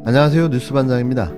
안녕하세요. 뉴스반장입니다.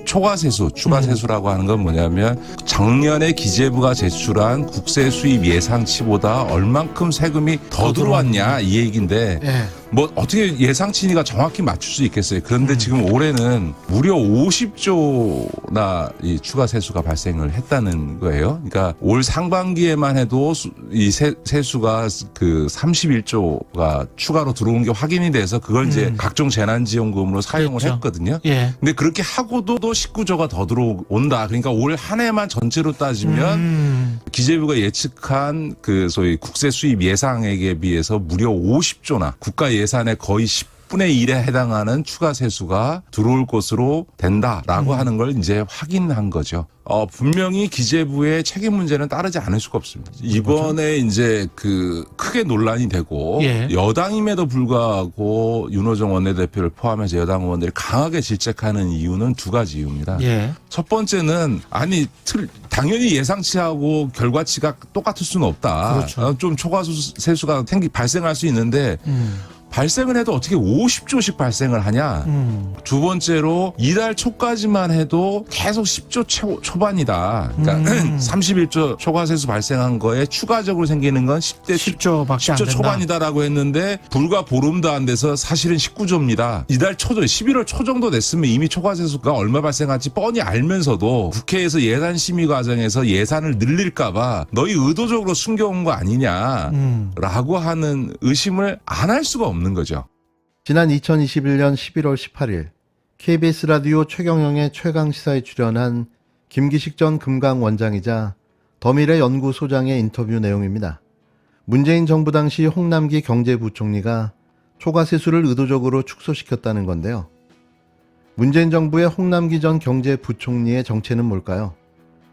초과세수, 추가세수라고 하는 건 뭐냐면 작년에 기재부가 제출한 국세 수입 예상치보다 얼만큼 세금이 더 들어왔냐 이 얘기인데 뭐 어떻게 예상치니까 정확히 맞출 수 있겠어요. 그런데 지금 올해는 무려 50조나 이 추가세수가 발생을 했다는 거예요. 그러니까 올 상반기에만 해도 이 세수가 그 31조가 추가로 들어온 게 확인이 돼서 그걸 이제 각종 재난지원금으로 사용을 그렇죠. 했거든요. 예. 근데 그렇게 하고도 또 19조가 더 들어온다. 그러니까 올 한 해만 전체로 따지면 기재부가 예측한 그 소위 국세 수입 예상액에 비해서 무려 50조나 국가 예산의 거의 10분의 1에 해당하는 추가 세수가 들어올 것으로 된다라고 하는 걸 이제 확인한 거죠. 분명히 기재부의 책임 문제는 따르지 않을 수가 없습니다. 이번에 이제 그 크게 논란이 되고 예. 여당임에도 불구하고 윤호정 원내대표를 포함해서 여당 의원들이 강하게 질책하는 이유는 두 가지 이유입니다. 예. 첫 번째는 당연히 예상치하고 결과치가 똑같을 수는 없다. 그렇죠. 좀 초과세수가 발생할 수 있는데 발생을 해도 어떻게 50조씩 발생을 하냐. 두 번째로 이달 초까지만 해도 계속 10조 초반이다. 그러니까 31조 초과세수 발생한 거에 추가적으로 생기는 건 10조밖에 안 10조 된다. 초반이다라고 했는데 불과 보름도 안 돼서 사실은 19조입니다. 이달 초죠. 11월 초 정도 됐으면 이미 초과세수가 얼마 발생할지 뻔히 알면서도 국회에서 예산 심의 과정에서 예산을 늘릴까 봐 너희 의도적으로 숨겨온 거 아니냐라고 하는 의심을 안 할 수가 없는 거죠. 지난 2021년 11월 18일 KBS 라디오 최경영의 최강시사에 출연한 김기식 전 금강원장이자 더미래 연구소장의 인터뷰 내용입니다. 문재인 정부 당시 홍남기 경제부총리가 초과세수를 의도적으로 축소시켰다는 건데요. 문재인 정부의 홍남기 전 경제부총리의 정체는 뭘까요?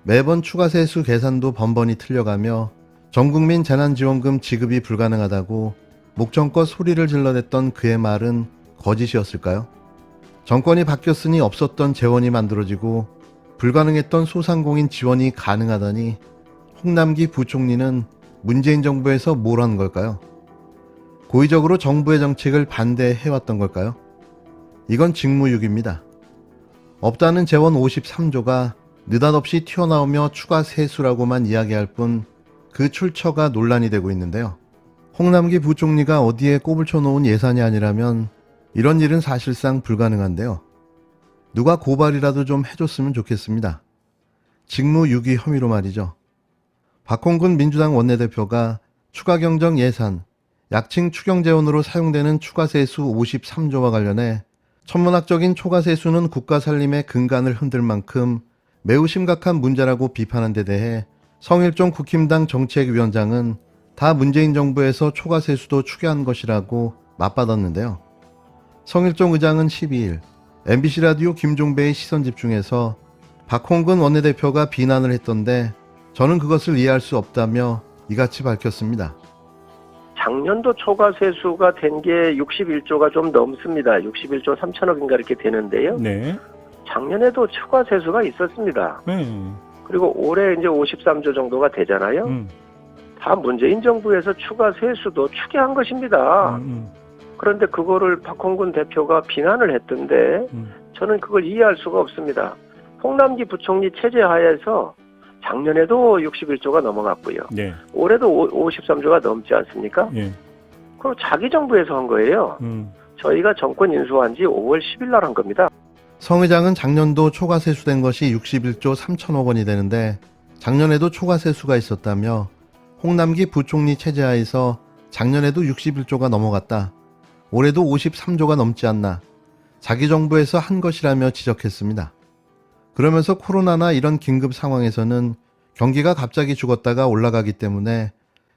매번 추가세수 계산도 번번이 틀려가며 전국민 재난지원금 지급이 불가능하다고 목청껏 소리를 질러댔던 그의 말은 거짓이었을까요? 정권이 바뀌었으니 없었던 재원이 만들어지고 불가능했던 소상공인 지원이 가능하다니 홍남기 부총리는 문재인 정부에서 뭘 한 걸까요? 고의적으로 정부의 정책을 반대해왔던 걸까요? 이건 직무유기입니다. 없다는 재원 53조가 느닷없이 튀어나오며 추가 세수라고만 이야기할 뿐 그 출처가 논란이 되고 있는데요. 홍남기 부총리가 어디에 꼽을 쳐놓은 예산이 아니라면 이런 일은 사실상 불가능한데요. 누가 고발이라도 좀 해줬으면 좋겠습니다. 직무유기 혐의로 말이죠. 박홍근 민주당 원내대표가 추가경정 예산, 약칭 추경재원으로 사용되는 추가세수 53조와 관련해 천문학적인 초과세수는 국가 살림의 근간을 흔들 만큼 매우 심각한 문제라고 비판한 데 대해 성일종 국힘당 정책위원장은 다 문재인 정부에서 초과세수도 추계한 것이라고 맞받았는데요. 성일종 의장은 12일 MBC 라디오 김종배의 시선집중에서 박홍근 원내대표가 비난을 했던데 저는 그것을 이해할 수 없다며 이같이 밝혔습니다. 작년도 초과세수가 된 게 61조가 좀 넘습니다. 61조 3천억인가 이렇게 되는데요. 네. 작년에도 추가세수가 있었습니다. 그리고 올해 이제 53조 정도가 되잖아요. 다 문재인 정부에서 추가 세수도 추계한 것입니다. 그런데 그거를 박홍근 대표가 비난을 했던데 저는 그걸 이해할 수가 없습니다. 홍남기 부총리 체제 하에서 작년에도 61조가 넘어갔고요. 네. 올해도 53조가 넘지 않습니까? 예. 그럼 자기 정부에서 한 거예요. 저희가 정권 인수한 지 5월 10일 날 한 겁니다. 성 의장은 작년도 초과세수된 것이 61조 3천억 원이 되는데 작년에도 초과세수가 있었다며 홍남기 부총리 체제하에서 작년에도 61조가 넘어갔다. 올해도 53조가 넘지 않나. 자기 정부에서 한 것이라며 지적했습니다. 그러면서 코로나나 이런 긴급 상황에서는 경기가 갑자기 죽었다가 올라가기 때문에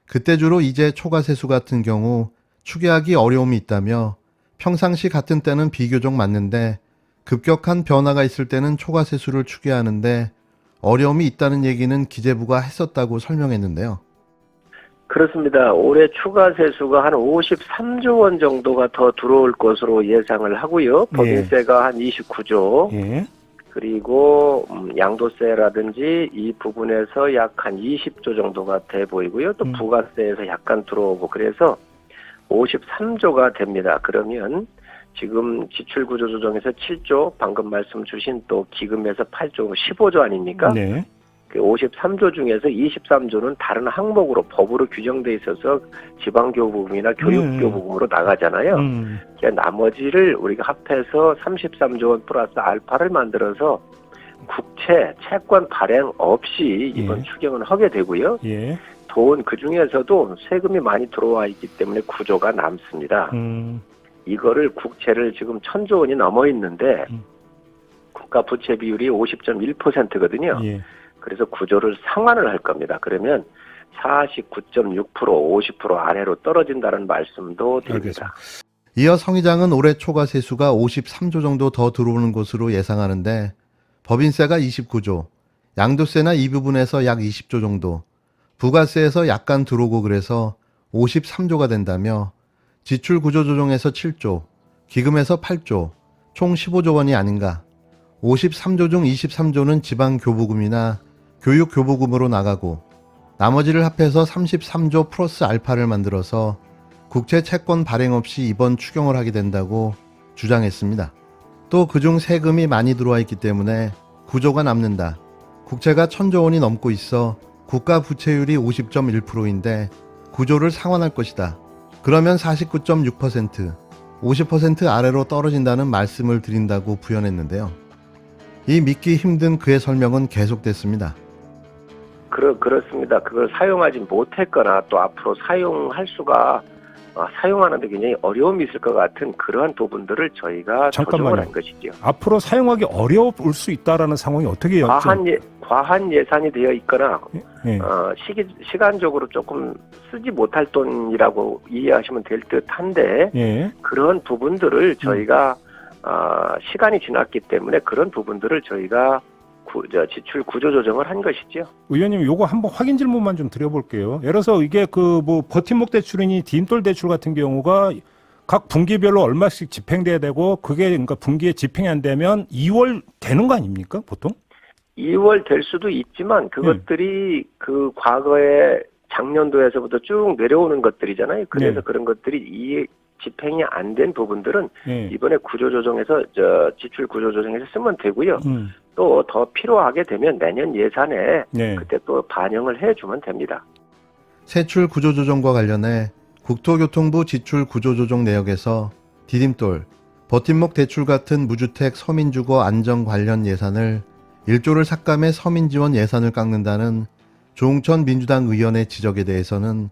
그때 주로 이제 초과세수 같은 경우 추계하기 어려움이 있다며 평상시 같은 때는 비교적 맞는데 급격한 변화가 있을 때는 초과세수를 추계하는데 어려움이 있다는 얘기는 기재부가 했었다고 설명했는데요. 그렇습니다. 올해 추가 세수가 한 53조 원 정도가 더 들어올 것으로 예상을 하고요. 법인세가 한 29조. 예. 그리고 양도세라든지 이 부분에서 약 한 20조 정도가 돼 보이고요. 또 부가세에서 약간 들어오고 그래서 53조가 됩니다. 그러면 지금 지출구조조정에서 7조, 방금 말씀 주신 또 기금에서 8조, 15조 아닙니까? 네. 그 53조 중에서 23조는 다른 항목으로 법으로 규정돼 있어서 지방교부금이나 교육교부금으로 나가잖아요. 그러니까 나머지를 우리가 합해서 33조 원 플러스 알파를 만들어서 국채, 채권 발행 없이 이번 추경은 하게 되고요. 예. 돈 그중에서도 세금이 많이 들어와 있기 때문에 구조가 남습니다. 이거를 국채를 지금 1,000조 원이 넘어 있는데 국가 부채 비율이 50.1%거든요. 예. 그래서 구조를 상환을 할 겁니다. 그러면 49.6%, 50% 아래로 떨어진다는 말씀도 드립니다. 이어 성 의장은 올해 초과 세수가 53조 정도 더 들어오는 것으로 예상하는데 법인세가 29조, 양도세나 이 부분에서 약 20조 정도, 부가세에서 약간 들어오고 그래서 53조가 된다며 지출 구조 조정에서 7조, 기금에서 8조, 총 15조 원이 아닌가. 53조 중 23조는 지방 교부금이나 교육 교부금으로 나가고 나머지를 합해서 33조 플러스 알파를 만들어서 국채 채권 발행 없이 이번 추경을 하게 된다고 주장했습니다. 또 그중 세금이 많이 들어와 있기 때문에 구조가 남는다. 국채가 1,000조 원이 넘고 있어 국가 부채율이 50.1%인데 구조를 상환할 것이다. 그러면 49.6%, 50% 아래로 떨어진다는 말씀을 드린다고 부연했는데요. 이 믿기 힘든 그의 설명은 계속됐습니다. 그렇습니다. 그걸 사용하지 못했거나 또 앞으로 사용할 수가 사용하는데 굉장히 어려움이 있을 것 같은 그러한 부분들을 저희가 조정을 한 것이죠. 앞으로 사용하기 어려울 수 있다라는 상황이 어떻게 과한 예산이 되어 있거나 예. 시간적으로 조금 쓰지 못할 돈이라고 이해하시면 될 듯한데 예. 그런 부분들을 저희가 시간이 지났기 때문에 그런 부분들을 저희가 지출 구조 조정을 한 것이죠. 의원님, 요거 한번 확인 질문만 좀 드려볼게요. 예를 들어서 이게 그 뭐 버팀목 대출이니 디딤돌 대출 같은 경우가 각 분기별로 얼마씩 집행돼야 되고 그게 그러니까 분기에 집행이 안 되면 2월 되는 거 아닙니까, 보통? 2월 될 수도 있지만 그것들이 그 과거에 작년도에서부터 쭉 내려오는 것들이잖아요. 그래서 그런 것들이 집행이 안 된 부분들은 이번에 구조조정에서 지출 구조조정에서 쓰면 되고요. 또 더 필요하게 되면 내년 예산에 그때 또 반영을 해주면 됩니다. 세출 구조조정과 관련해 국토교통부 지출 구조조정 내역에서 디딤돌, 버팀목 대출 같은 무주택 서민주거 안정 관련 예산을 1조를 삭감해 서민지원 예산을 깎는다는 조응천 민주당 의원의 지적에 대해서는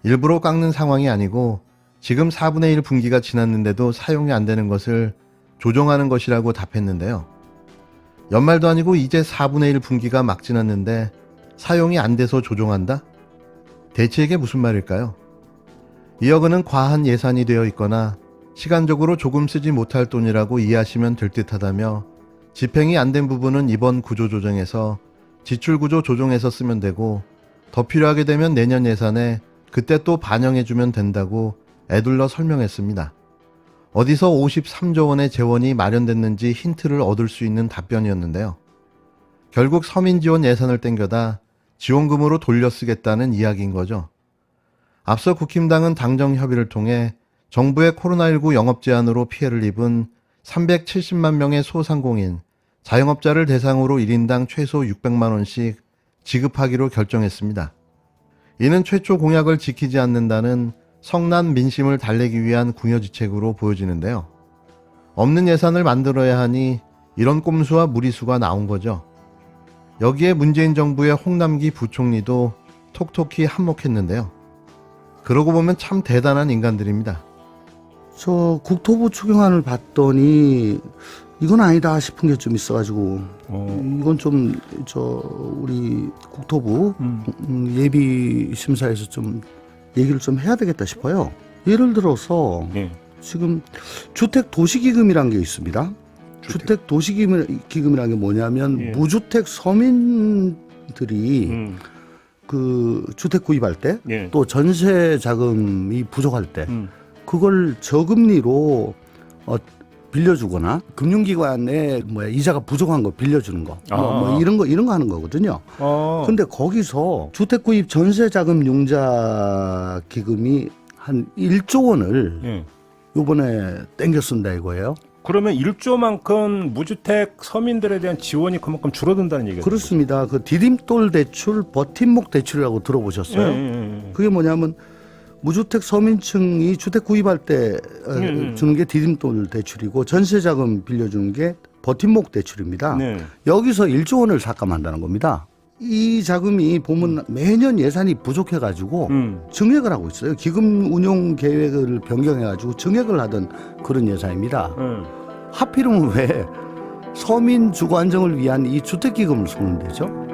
일부러 깎는 상황이 아니고 지금 4분의 1 분기가 지났는데도 사용이 안 되는 것을 조정하는 것이라고 답했는데요. 연말도 아니고 이제 4분의 1 분기가 막 지났는데 사용이 안 돼서 조정한다? 대체 이게 무슨 말일까요? 이어그는 과한 예산이 되어 있거나 시간적으로 조금 쓰지 못할 돈이라고 이해하시면 될 듯하다며 집행이 안 된 부분은 이번 구조조정에서 지출구조 조정해서 쓰면 되고 더 필요하게 되면 내년 예산에 그때 또 반영해주면 된다고 애둘러 설명했습니다. 어디서 53조 원의 재원이 마련됐는지 힌트를 얻을 수 있는 답변이었는데요. 결국 서민지원 예산을 땡겨다 지원금으로 돌려쓰겠다는 이야기인 거죠. 앞서 국힘당은 당정 협의를 통해 정부의 코로나19 영업 제한으로 피해를 입은 370만 명의 소상공인, 자영업자를 대상으로 1인당 최소 600만 원씩 지급하기로 결정했습니다. 이는 최초 공약을 지키지 않는다는 성난 민심을 달래기 위한 궁여지책으로 보여지는데요. 없는 예산을 만들어야 하니 이런 꼼수와 무리수가 나온 거죠. 여기에 문재인 정부의 홍남기 부총리도 톡톡히 한몫했는데요. 그러고 보면 참 대단한 인간들입니다. 저 국토부 추경안을 봤더니 이건 아니다 싶은 게 좀 있어가지고 이건 좀 우리 국토부 예비 심사에서 좀 얘기를 좀 해야 되겠다 싶어요. 예를 들어서 지금 주택 도시기금이라는 게 있습니다. 주택 도시기금이라는 게 뭐냐면 무주택 서민들이 그 주택 구입할 때 또 전세 자금이 부족할 때 그걸 저금리로 빌려주거나 금융기관에 이자가 부족한 거 빌려주는 거 이런 거 하는 거거든요. 근데 거기서 주택 구입 전세 자금 융자 기금이 한 1조 원을 요번에 땡겨 쓴다 이거예요. 그러면 1조만큼 무주택 서민들에 대한 지원이 그만큼 줄어든다는 얘기죠. 그렇습니다. 그 디딤돌 대출, 버팀목 대출이라고 들어보셨어요? 그게 뭐냐면 무주택 서민층이 주택 구입할 때 주는 게 디딤돌 대출이고 전세자금 빌려주는 게 버팀목 대출입니다. 네. 여기서 1조 원을 삭감한다는 겁니다. 이 자금이 보면 매년 예산이 부족해가지고 증액을 하고 있어요. 기금 운용 계획을 변경해가지고 증액을 하던 그런 예산입니다. 하필이면 왜 서민 주거 안정을 위한 이 주택기금을 쏘는 데죠?